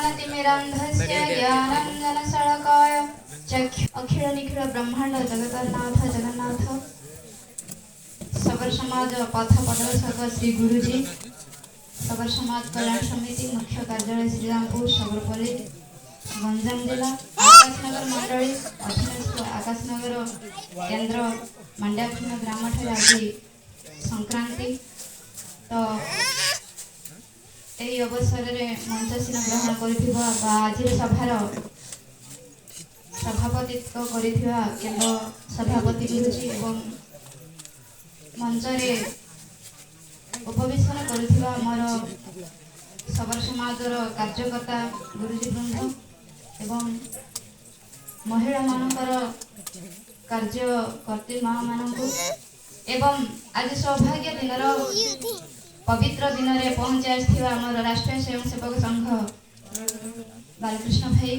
ज्ञानतिमिरन्धस्य ज्ञानाञ्जनशलाकया अखिल ब्रह्मांड जगन्नाथ जगन्नाथ सबर समाज पथ प्रदर्शक श्री गुरुजी सबर समाज कल्याण समिति मुख्य कार्यालय श्रीरामपुर सबरपल्ली गंजाम जिला आकाशनगर मंडली अधीनस्थ आकाशनगर केन्द्र मंड्याखंड ग्राम ठारे आज संक्रांति तो यही अवसर में मंचसीन ग्रहण कर आज सभार सभापतित्व केन्द्र सभापति गुरुजी एवं मंचरे उपवेशन कर सबर समाजर कार्यकर्ता गुरुजी वृंद एवं महिला मानकर कार्यकर्त्री माँ मानू एवं आज सौभाग्य दिन पवित्र दिन में पहुंची आसथिबा हमर राष्ट्रीय स्वयंसेवक संघ बालकृष्ण भाई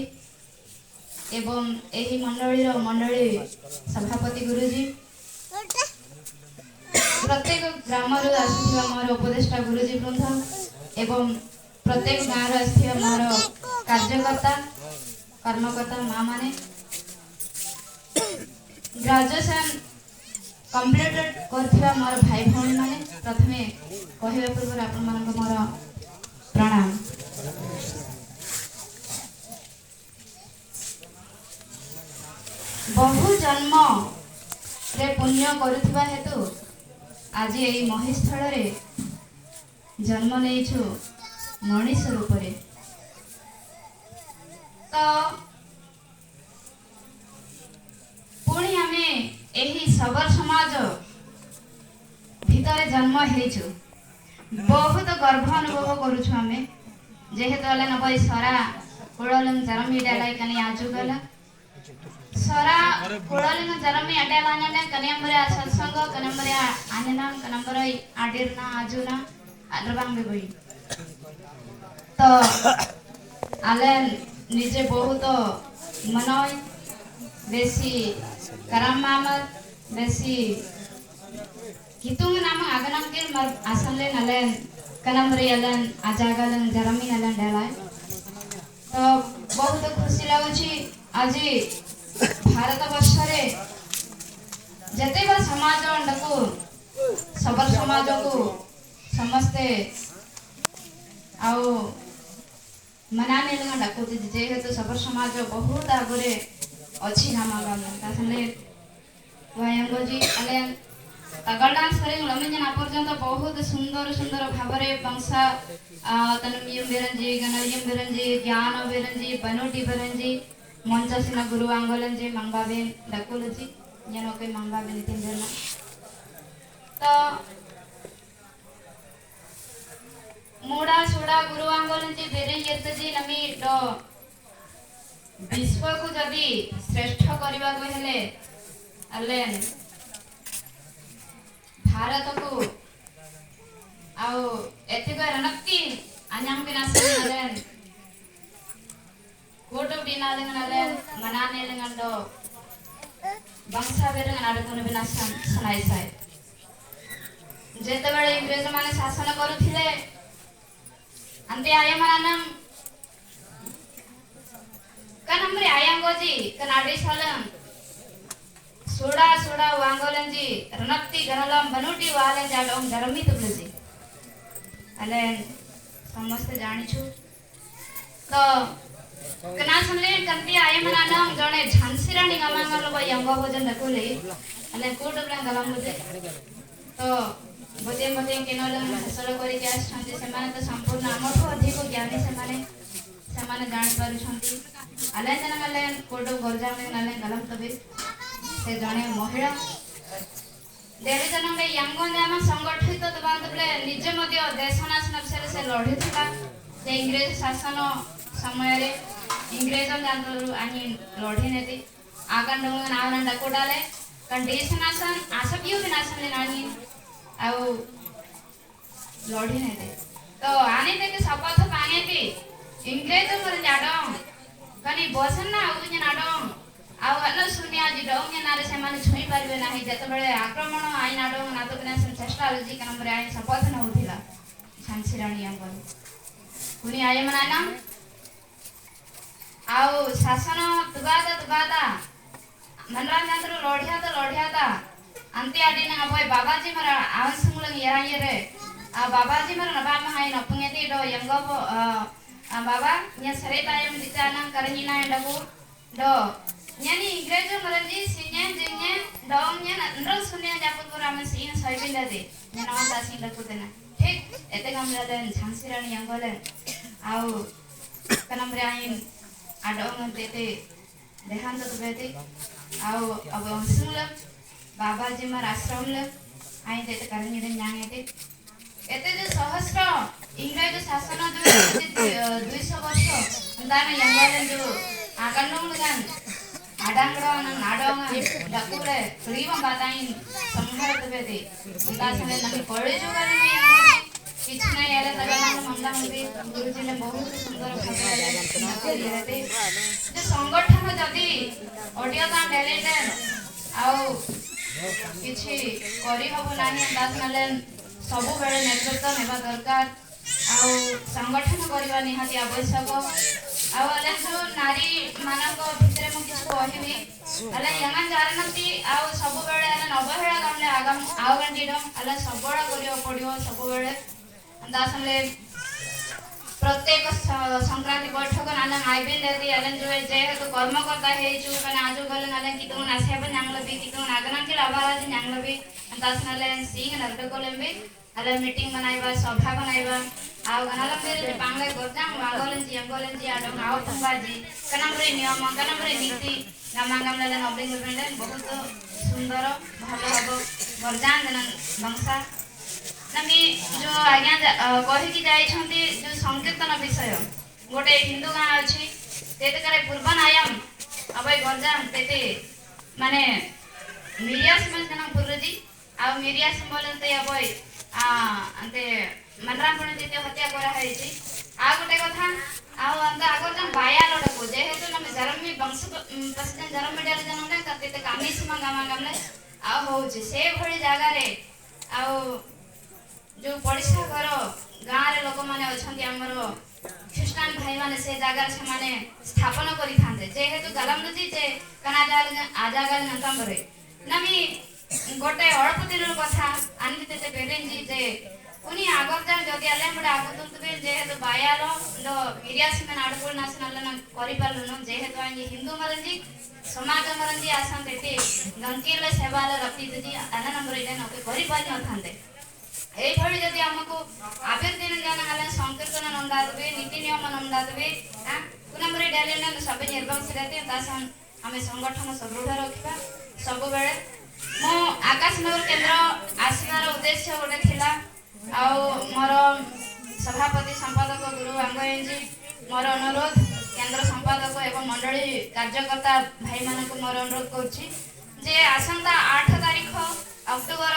एवं एही मंडली सभापति गुरुजी प्रत्येक ग्राम आसथिबा मोर उपदेष्टा गुरुजी वृंद एवं प्रत्येक गाँव आसथिबा मोर कार्यकर्ता कर्मकर्ता माँ माने ग्रेजुएशन कंप्लीटेड करथिबा मोर भाई भौणी माने प्रथमे कहवा पूर्व आपण मानक मोर प्रणाम। बहु जन्म रे पुण्य करुथिबा हेतु आज एई महिस्थल रे जन्म नेइछु मनीष रूप रे तो पुणी आमे एही सबर समाज भितर जन्म हेचु बहुत गर्व अनुभव करुछु आमे जेहेतु अले नबई सरा कोळलिंग जरमी डालाई कनी आजु गला सरा कोळलिंग जरमी अडाला ने कनी हमरे सत्संग कनी हमरे आनेना कनी हमरे आडिरना आजुना अदरबांग बेबई तो आले निजे बहुत मनोय बेसी करम मामल बेसी कितुंग नाम आगनाम के मर आसनले नलन कनमरे यलन आजागलन जरमी नलन डालाय तो बहुत खुशी लागुची आज भारत वर्ष रे जते बा समाज अंडको सबर समाज को समस्ते आओ मनाने लगा डाको जेहेतु सबर समाज बहुत आगरे अच्छी नामा गामन तासले वयंगो जी अले तगड़ डांस करे लमन पर्यंत बहुत सुंदर सुंदर भावरे पंसा तनमियम बेरंजी गनरियम बेरंजी ज्ञान बेरंजी बनोटी बेरंजी मंचसिना गुरु आंगलंजी मंगाबेन डकुलजी जनो के मंगाबेन तिंदेना तो मोड़ा सोड़ा गुरु आंगलंजी बेरे येतजी नमी डो विश्व को जदि श्रेष्ठ करने को हेले अले भारत को आओ एतिक रणक्ति अन्याम के नासन अलेन कोटो बिनालेन अलेन मनाने लेंगंडो बंसा बेरंग नाडकोन बिनासन सनाई साय जेते बळे इंग्रज माने शासन करूथिले अंते आय मानम कनमरे आयांगोजी कनाडी सालम सोडा सोडा वांगोलंजी रनक्ति गनलम बनोटी वाले जाडोम धर्मी तुलजी अले समस्त जानिछु तो कना सुनले कंती आय मनानम जणे झांसी रानी गमांगल बय अंग भोजन रखोले अले कोट ब्ला गलम बुते तो बते बते केनलम हसल करी के आछंती सेमाने तो संपूर्ण आमठो अधिक ज्ञानी सेमाने जान पारुछंती अले जना गले कोड गरजा में नले गलम तबे से जने महिला देवी जन में यंगन हम संगठित तो बांधले निज मध्य देशनाशन विषय से लढी थिला से इंग्रज शासन समय रे इंग्रज जानरो आनी लढी नेती आगन डंग नावना डकोडाले कंडीशनाशन आसबियो विनाशन ले नानी आउ लढी नेते तो आने ते शपथ पाने थी इंग्रज मर जाडम कनी बसन ना आउ जे नाडम आउ अन सुनिया जी डोंग नारे से माने छुई परबे नाही जते बळे आक्रमण आई नाडम ना तो बिना चेष्टा लजी का नंबर आई शपथ न होथिला झांसी रानी अंगल कुनी आय मनाना शासन दुबादा मनराजंद्र लोढ़िया ता अंते आदि ना अबोय बाबाजी मरा आवन संगलंग ये रे बाबाजी मरा नबा महाय नपुंगेती दो यंगो बाबा nya serita yang dicana karhina ndaku do nyani ingrejo maranji sinya jengnya dongnya nrol sunya japut purama sin soibinda de nyana ta sin ndaku tena ठीक एते gamla den झांसीरानी यंगोले आउ कनमरे आइन आडोंग देते देहांत तुबेते आउ अब सुनल बाबाजी मर आश्रम ल आइन देते करनी den न्यांगेते एते जो सहस्र इंग्रज शासन जो 200 वर्ष अंदाना यंगोले जो आकंडोंग लगान आडांगड़ो नाडोंग डकुरे क्रीम बाताइन संहार तुबेते उनका समय नमी पड़े जो करनी किसी नहीं यार तगड़ा मंदा मंदी गुरुजी ने बहुत सुंदर भाषा रे जो संगठन जदी ऑडियो ता टैलेंट आउ किछि करी हबो नाही अंदाज नले सब बेले नेतृत्व नेबा दरकार आउ संगठन करबा निहाती आवश्यक आउ अले जो नारी मानक भितरे मु किछु कहिबी अले यंगन जारनती आउ सब बेले अले नबहेळा कामले आगम आउ गंडीडम अले सबळा करियो पडियो सब बेले दासमले प्रत्येक संक्रांति बैठक नाना आइबिन देती अलन जो जे तो कर्मकर्ता हे छु कने आजु गलन अलन की तो नासेब न्यांगलबी की तो नागनां की लाभाराज न्यांगलबी दासनले सिंह नरड कोलंबी अलन मीटिंग बनाइबा सभा बनाइबा आउ गनालम मेरे बांगले गोजां वागोलन जी आडो आउ पंबाजी कनमरे नियम कनमरे नीति नामांगमले नबलिंग बेंडे बहुत सुंदर भलो हबो गोजां जनन वंशा नमी जो आज्ञा कहि कि जाई छंती जो संकीर्तन विषय गोटे हिंदू गां अछि तेते करे पूर्वनायम अबय गंजाम तेते माने मिरियास मन जना पुरजी आ मिरियास बोलते अबय अंते मनरापण तेते हत्या करा हैछि आ गोटे कथा आ अंत आगर जन बाया लडको जे हेतु नमे जरमी वंश पसजन जरम मेडल जनने तेते कामीसीमा गामले आ होछि से भଳି जागा रे आ जो पड़िसा घर गाँव रे लोक माने अछंती हमर ख्रिस्टान भाई माने से जगह से माने स्थापन करि थांते जेहेतु गलमजी जे कना जाल आजागल नंतम रे नमी गोटे अल्प दिन कथा आनि तेते बेरेंजी जे उनी आगर जान जदी आले बडा आगतुल तबे जेहेतु बायार दो मिरियास में आडपुल नेशनल न करि पालुन जेहेतु आनि हिंदू मरंजी समाज मरंजी आसान तेते गंकीले सेवाले रखि दजी आना नंबर इले नके करि पाल न थांते ए भଳି जदी हमको आबेर दिन जाना हले संकीर्तन नंदा देबे नीति नियम नंदा देबे हां कुनमरे टैलेंट सब निर्वंश रहते तासन हमें संगठन सुदृढ़ रखिबा सब बेले मो आकाश नगर केंद्र आसीबार उद्देश्य गोटे थिला आ मोर सभापति संपादक गुरु आंगयजी मोर अनुरोध केंद्र संपादक एवं मंडली कार्यकर्ता भाई मानक मोर अनुरोध करछि जे आसंता 8 तारिख अक्टोबर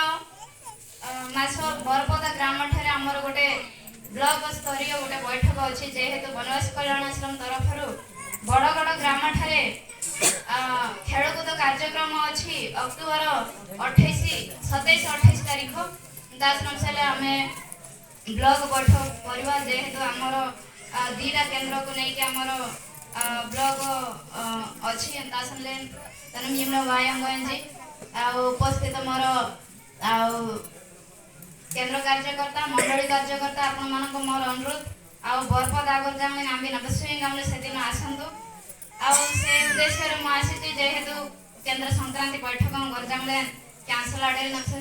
मास बरपदा ग्राम ठारे हमर गोटे ब्लॉक स्तरीय गोटे बैठक अछि जेहेतु वनवासी कल्याण आश्रम तरफ बड़गड़ ग्राम ठारे खेलकूद कार्यक्रम अछि अक्टोबर 27 28 तारिख दासनम सेले हमें ब्लॉक बैठक करबा जेहेतु हमर दीटा केंद्र को नै के हमर ब्लॉक अछि दासनले तनम यमना व्यायाम गंजी आ उपस्थित मोर आ केंद्र कार्यकर्ता मंडली कार्यकर्ता आपण मानक मोर अनुरोध आ बरपद आगर जामे नामी नबस्वी गामले सेदिन आसंतु आ से उद्देश्य रे मासिति जेहेतु केंद्र संक्रांति बैठक गरजामले कैंसल आडे नक्से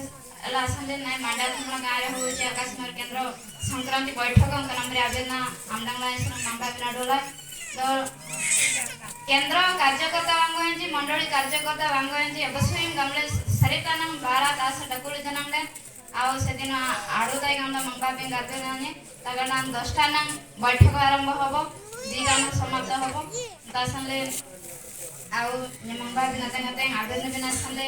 लासंले नै मांडा थमना गारे होछि आकाशमर केंद्र संक्रांति बैठक नंबर आवेदन आमडांगला एसन नांबा बिनाडोला तो केंद्र कार्यकर्ता वांगोंजी मंडली कार्यकर्ता वांगोंजी अबस्वी गामले सरितानम 12 तास डकुल जनंगले आउ सेदिन आडुदाई गामला मंगबाबे गादेनाने तगनान 10 टाना बैठक आरंभ हबो 2 टाना समाप्त हबो तासनले आउ ने मंगबाबे नते नते आगन बिना संले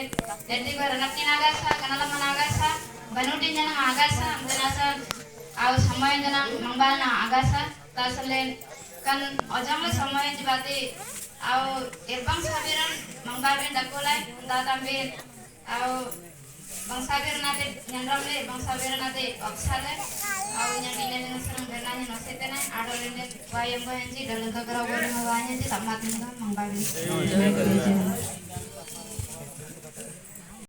जल्दी को रनती नागासा कनला मनागासा बनुटी जन आगासा अंदनासा आउ समय जन मंगबाना आगासा तासनले कन अजम समय जिबाते आउ एरबंग साबिरन मंगबाबे डकोलाय दादाबे आउ bangsa bir nate nyandram le bangsa bir nate aksale au nyandine ne serang benanya no setene adolene wayang boyanji dalam kagara wani mawanya ji tamat ninga mangbali